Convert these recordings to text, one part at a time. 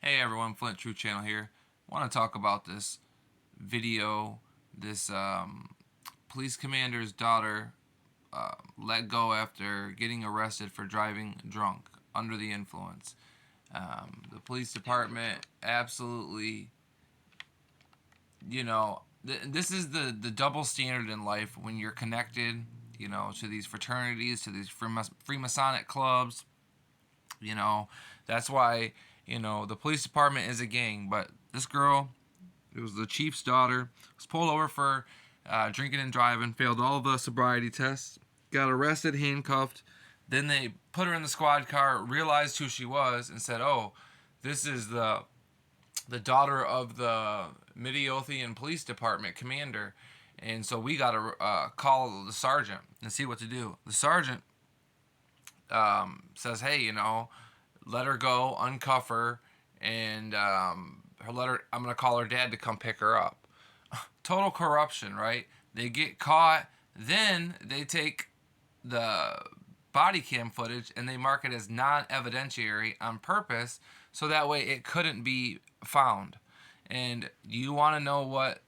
Hey everyone, Flint Truth Channel here. I want to talk about this video. This police commander's daughter let go after getting arrested for driving drunk under the influence. The police department absolutely, this is the double standard in life when you're connected, to these fraternities, to these Freemasonic clubs. You know, that's why, the police department is a gang. But this girl, it was the chief's daughter, was pulled over for drinking and driving, failed all the sobriety tests, got arrested, handcuffed. Then they put her in the squad car, realized who she was, and said, "Oh, this is the daughter of the Midlothian Police Department commander." And so we got to call the sergeant and see what to do. The sergeant says, "Hey, let her go, uncuff her, and her letter. I'm gonna call her dad to come pick her up." Total corruption, right? They get caught, then they take the body cam footage and they mark it as non-evidentiary on purpose, so that way it couldn't be found. And you want to know what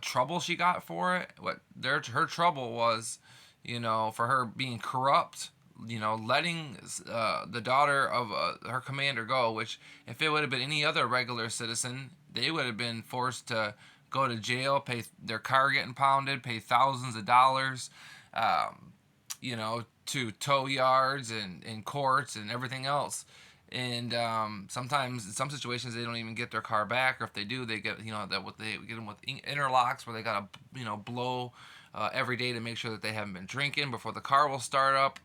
trouble she got for it? Her trouble was, for her being corrupt, letting the daughter of her commander go, which if it would have been any other regular citizen, they would have been forced to go to jail, pay their car getting pounded, pay thousands of dollars, to tow yards and courts and everything else. And sometimes in some situations they don't even get their car back, or if they do, they get they get them with interlocks where they gotta blow every day to make sure that they haven't been drinking before the car will start up,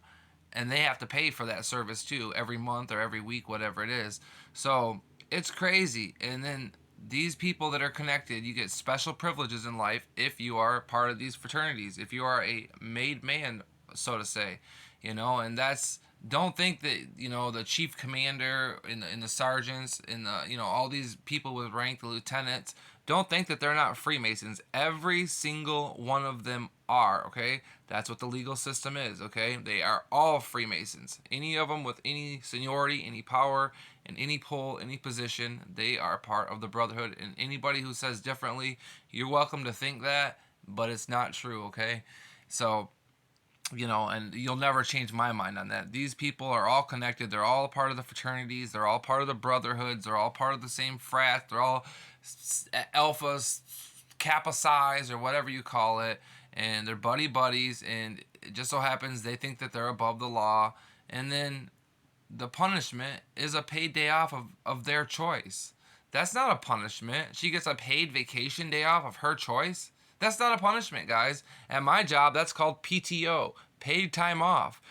and they have to pay for that service too every month or every week, whatever it is. So it's crazy. And then these people that are connected, you get special privileges in life if you are part of these fraternities, if you are a made man, so to say, and that's, don't think that the chief commander and the sergeants and the all these people with rank, the lieutenants, don't think that they're not Freemasons. Every single one of them are, okay? That's what the legal system is, okay? They are all Freemasons. Any of them with any seniority, any power, and any pull, any position, they are part of the Brotherhood. And anybody who says differently, you're welcome to think that, but it's not true, okay? So, and you'll never change my mind on that. These people are all connected. They're all part of the fraternities. They're all part of the brotherhoods. They're all part of the same frat. They're all alphas, kappa size, or whatever you call it. And they're buddies. And it just so happens they think that they're above the law. And then the punishment is a paid day off of their choice. That's not a punishment. She gets a paid vacation day off of her choice. That's not a punishment, guys. At my job, that's called PTO, paid time off.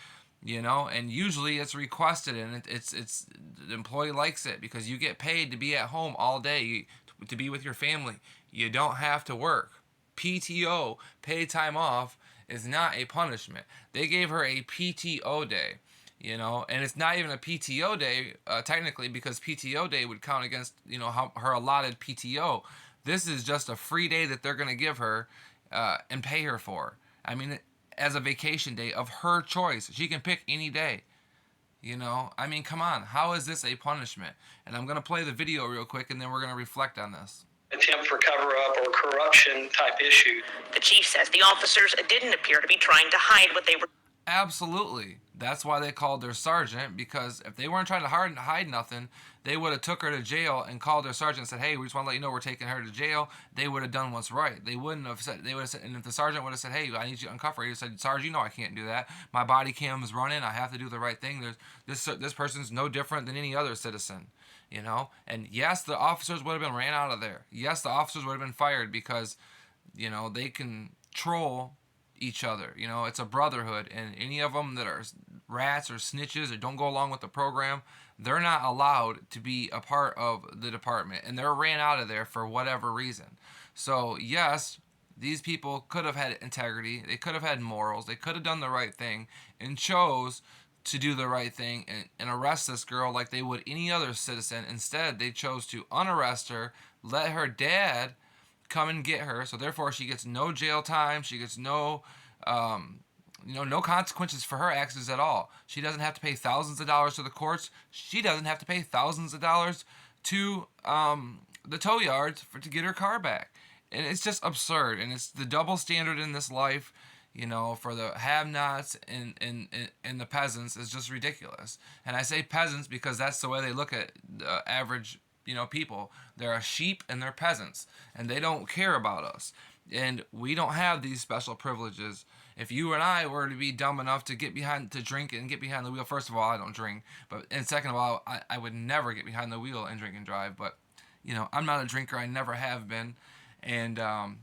And usually it's requested, and it's the employee likes it because you get paid to be at home all day, to be with your family. You don't have to work. PTO, paid time off, is not a punishment. They gave her a PTO day. And it's not even a PTO day technically, because PTO day would count against her allotted PTO. This is just a free day that they're going to give her and pay her for. I mean, as a vacation day of her choice. She can pick any day. I mean, come on. How is this a punishment? And I'm going to play the video real quick, and then we're going to reflect on this. Attempt for cover-up or corruption type issue. The chief says the officers didn't appear to be trying to hide what they were. Absolutely. That's why they called their sergeant, because if they weren't trying to hide nothing, they would have took her to jail and called their sergeant and said, "Hey, we just want to let you know we're taking her to jail." They would have done what's right. They wouldn't have said, they would have said, and if the sergeant would have said, "Hey, I need you to uncuff her," he would have said, "Sarge, I can't do that. My body cam is running. I have to do the right thing. This person's no different than any other citizen." And yes, the officers would have been ran out of there. Yes, the officers would have been fired because, they control each other. It's a brotherhood, and any of them that are rats or snitches or don't go along with the program, they're not allowed to be a part of the department, and they're ran out of there for whatever reason. So yes, these people could have had integrity, they could have had morals, they could have done the right thing and chose to do the right thing and arrest this girl like they would any other citizen. Instead, they chose to unarrest her, let her dad come and get her, so therefore she gets no jail time, she gets no no consequences for her actions at all. She doesn't have to pay thousands of dollars to the courts. She doesn't have to pay thousands of dollars to the tow yards to get her car back. And it's just absurd. And it's the double standard in this life, for the have-nots and the peasants is just ridiculous. And I say peasants because that's the way they look at the average, people. They're a sheep and they're peasants, and they don't care about us. And we don't have these special privileges. If you and I were to be dumb enough to drink and get behind the wheel, first of all, I don't drink, and second of all, I would never get behind the wheel and drink and drive. But I'm not a drinker. I never have been, and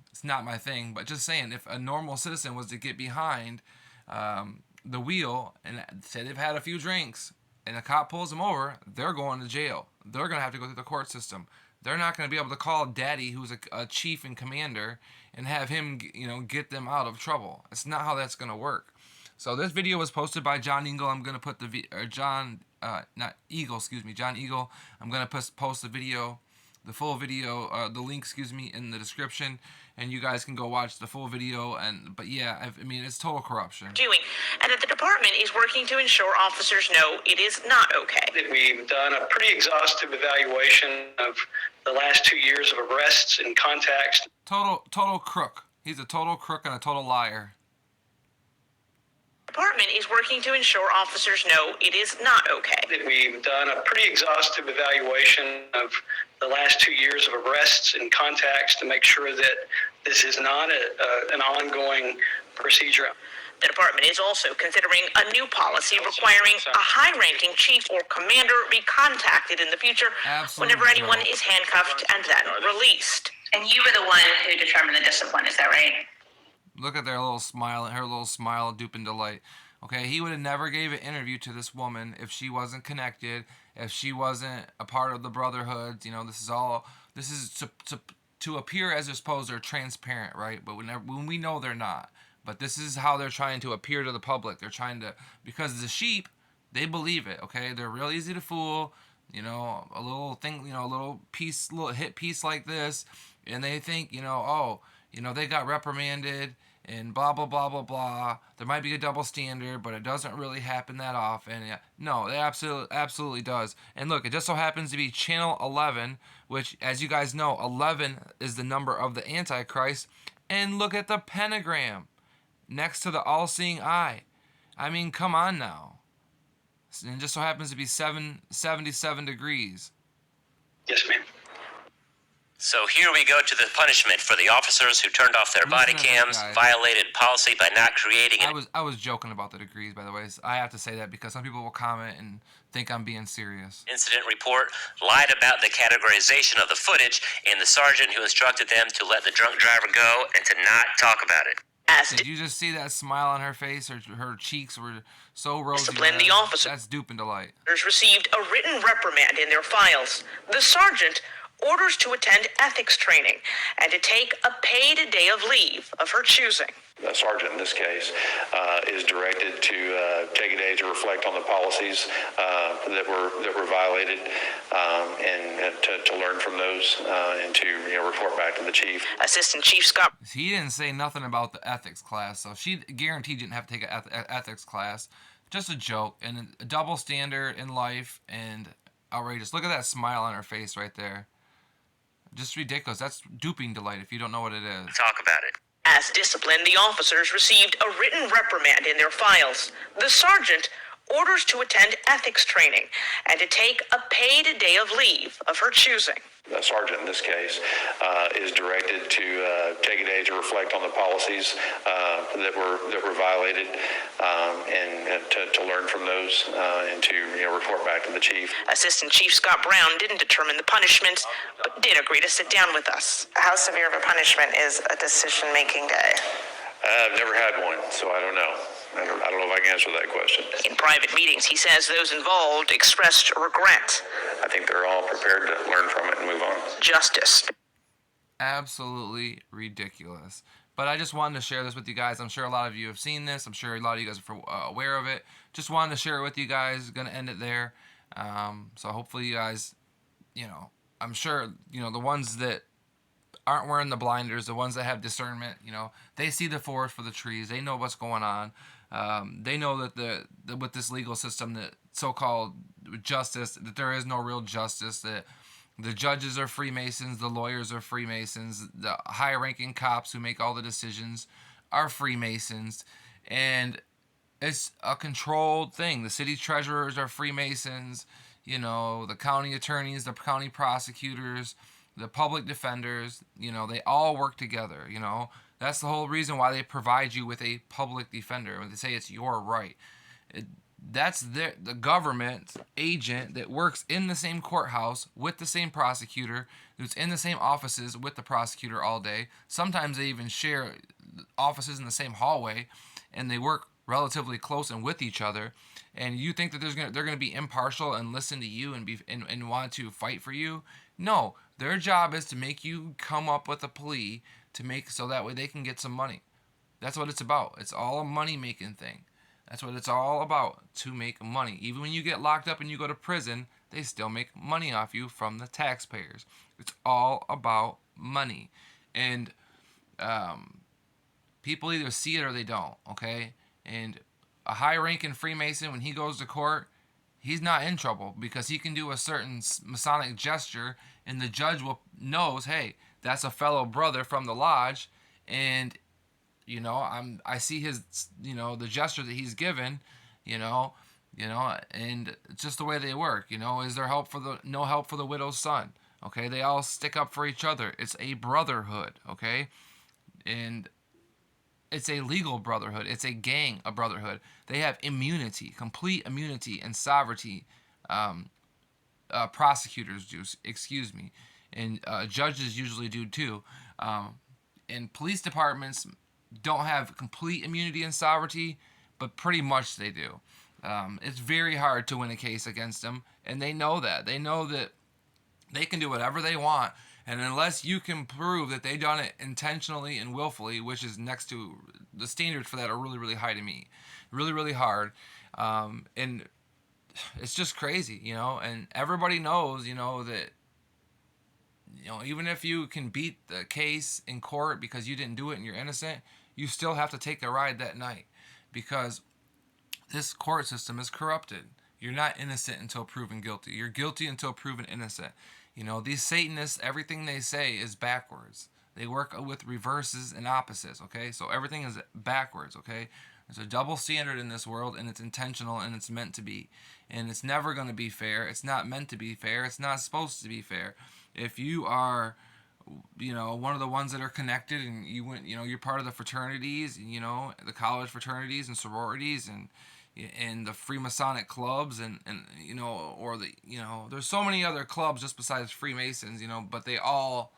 it's not my thing. But just saying, if a normal citizen was to get behind the wheel and say they've had a few drinks, and a cop pulls them over, they're going to jail. They're going to have to go through the court system. They're not going to be able to call Daddy, who's a chief and commander, and have him, get them out of trouble. It's not how that's going to work. So this video was posted by John Eagle. I'm going to put John Eagle. I'm going to post the video, the full video, the link, in the description, and you guys can go watch the full video. But yeah, it's total corruption. Doing, and that the department is working to ensure officers know it is not okay. That we've done a pretty exhaustive evaluation of the last 2 years of arrests and contacts. Total crook. He's a total crook and a total liar. Department is working to ensure officers know it is not okay. That we've done a pretty exhaustive evaluation of the last 2 years of arrests and contacts to make sure that this is not an ongoing procedure. The department is also considering a new policy requiring a high-ranking chief or commander be contacted in the future whenever anyone is handcuffed and then released. And you were the one who determined the discipline, is that right? Look at their little smile, her little smile of dupe and delight. Okay, he would have never gave an interview to this woman if she wasn't connected, if she wasn't a part of the brotherhood. This is to appear as they're supposed they're transparent, right? But when we know they're not. But this is how they're trying to appear to the public. They're trying to, because the sheep, they believe it, okay? They're real easy to fool. A little thing, a little hit piece like this, and they think, they got reprimanded and blah, blah, blah, blah, blah. There might be a double standard, but it doesn't really happen that often. No, it absolutely does. And look, it just so happens to be Channel 11, which, as you guys know, 11 is the number of the Antichrist. And look at the pentagram next to the all-seeing eye. Come on now. And it just so happens to be 77 degrees. Yes, ma'am. So here we go to the punishment for the officers who turned off their body cams, violated policy by not creating an... I was joking about the degrees, by the way. I have to say that because some people will comment and think I'm being serious. Incident report, lied about the categorization of the footage, and the sergeant who instructed them to let the drunk driver go and to not talk about it. Did you just see that smile on her face? Her cheeks were so rosy. Discipline the officer. That's dupe and delight. Received a written reprimand in their files. The sergeant orders to attend ethics training and to take a paid day of leave of her choosing. The sergeant in this case is directed to take a day to reflect on the policies that were violated and to learn from those and to report back to the chief. Assistant Chief Scott. He didn't say nothing about the ethics class, so she guaranteed didn't have to take an ethics class. Just a joke and a double standard in life and outrageous. Look at that smile on her face right there. Just ridiculous. That's duping delight if you don't know what it is. Talk about it. As discipline, the officers received a written reprimand in their files. The sergeant orders to attend ethics training and to take a paid day of leave of her choosing. The sergeant in this case is directed to take a day to reflect on the policies that were violated and to learn from those and to report back to the chief. Assistant Chief Scott Brown didn't determine the punishment, but did agree to sit down with us. How severe of a punishment is a decision-making day? I've never had one, so I don't know. I don't know if I can answer that question. In private meetings, he says those involved expressed regret. I think they're all prepared to learn from it and move on. Justice. Absolutely ridiculous. But I just wanted to share this with you guys. I'm sure a lot of you have seen this. I'm sure a lot of you guys are aware of it. Just wanted to share it with you guys. Going to end it there. So hopefully you guys, I'm sure, the ones that aren't wearing the blinders, the ones that have discernment, they see the forest for the trees. They know what's going on. They know that with this legal system, that so-called justice, that there is no real justice, that the judges are Freemasons, the lawyers are Freemasons, the high-ranking cops who make all the decisions are Freemasons, and it's a controlled thing. The city treasurers are Freemasons, the county attorneys, the county prosecutors, the public defenders, they all work together, That's the whole reason why they provide you with a public defender. When they say it's your right. That's the government agent that works in the same courthouse with the same prosecutor, who's in the same offices with the prosecutor all day. Sometimes they even share offices in the same hallway, and they work relatively close and with each other. And you think that they're gonna be impartial and listen to you and want to fight for you? No, their job is to make you come up with a plea to make so that way they can get some money. That's what it's about. It's all a money making thing. That's what it's all about, to make money. Even when you get locked up and you go to prison, they still make money off you from the taxpayers. It's all about money. And people either see it or they don't, okay? And a high-ranking Freemason, when he goes to court, he's not in trouble because he can do a certain Masonic gesture, and the judge knows, hey, that's a fellow brother from the lodge, and I see his, the gesture that he's given, and it's just the way they work. Is there no help for the widow's son? Okay, they all stick up for each other. It's a brotherhood, okay, and it's a legal brotherhood. It's a gang, a brotherhood. They have immunity, complete immunity and sovereignty. Prosecutors do, excuse me, and judges usually do too. And police departments don't have complete immunity and sovereignty, but pretty much they do. It's very hard to win a case against them, and they know that. They know that they can do whatever they want, and unless you can prove that they done it intentionally and willfully, which is next to the standards for that are really, really high to me, really, really hard, and it's just crazy, and everybody knows, that even if you can beat the case in court because you didn't do it and you're innocent, you still have to take a ride that night because this court system is corrupted. You're not innocent until proven guilty. You're guilty until proven innocent. These Satanists, everything they say is backwards. They work with reverses and opposites, okay? So everything is backwards, okay? There's a double standard in this world, and it's intentional, and it's meant to be. And it's never going to be fair. It's not meant to be fair. It's not supposed to be fair. If you are, one of the ones that are connected, and you're part of the fraternities, the college fraternities and sororities, and the Freemasonic clubs, and there's so many other clubs just besides Freemasons, but they all,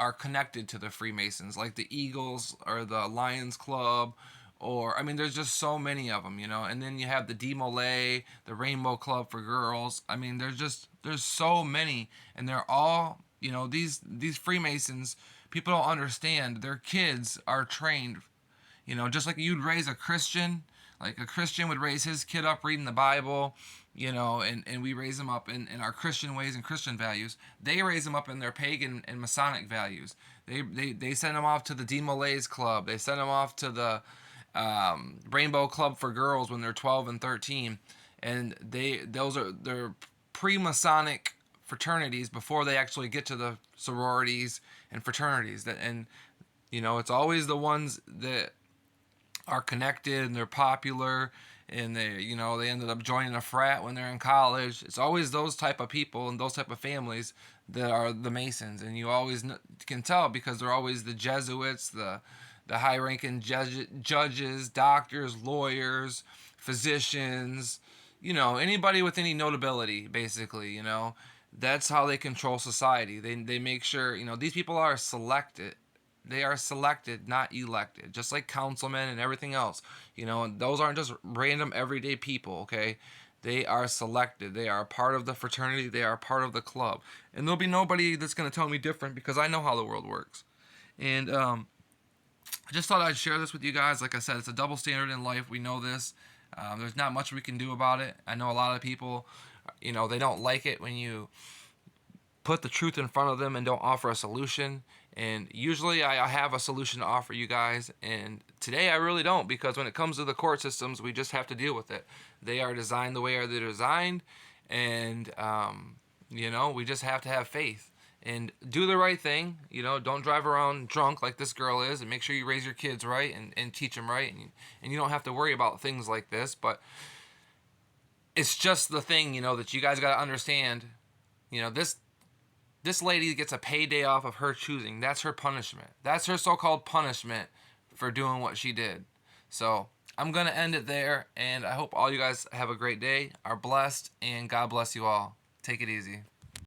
are connected to the Freemasons, like the Eagles or the Lions Club, there's just so many of them, and then you have the DeMolay, the Rainbow Club for girls. There's so many, and they're all, these Freemasons, people don't understand, their kids are trained, just like you'd raise a Christian, like a Christian would raise his kid up reading the Bible, and we raise them up in our Christian ways and Christian values. They raise them up in their pagan and Masonic values. They send them off to the DeMolay's Club. They send them off to the Rainbow Club for girls when they're 12 and 13, and they're pre-Masonic fraternities before they actually get to the sororities and fraternities. It's always the ones that are connected and they're popular, and they ended up joining a frat when they're in college. It's always those type of people and those type of families that are the Masons, and you always can tell because they're always the Jesuits, the high-ranking judges, doctors, lawyers, physicians, anybody with any notability, basically, That's how they control society. They make sure, these people are selected. They are selected, not elected, just like councilmen and everything else. Those aren't just random everyday people, okay? They are selected. They are part of the fraternity. They are part of the club. And there'll be nobody that's going to tell me different because I know how the world works. And I just thought I'd share this with you guys. Like I said, it's a double standard in life. We know this. There's not much we can do about it. I know a lot of people, they don't like it when you put the truth in front of them and don't offer a solution. And usually I have a solution to offer you guys, and today I really don't, because when it comes to the court systems, we just have to deal with it. They are designed the way they're designed, and we just have to have faith and do the right thing. Don't drive around drunk like this girl is, and make sure you raise your kids right and teach them right, and you don't have to worry about things like this. But it's just the thing, that you guys got to understand. This lady gets a paid day off of her choosing. That's her punishment. That's her so-called punishment for doing what she did. So I'm going to end it there, and I hope all you guys have a great day, are blessed, and God bless you all. Take it easy.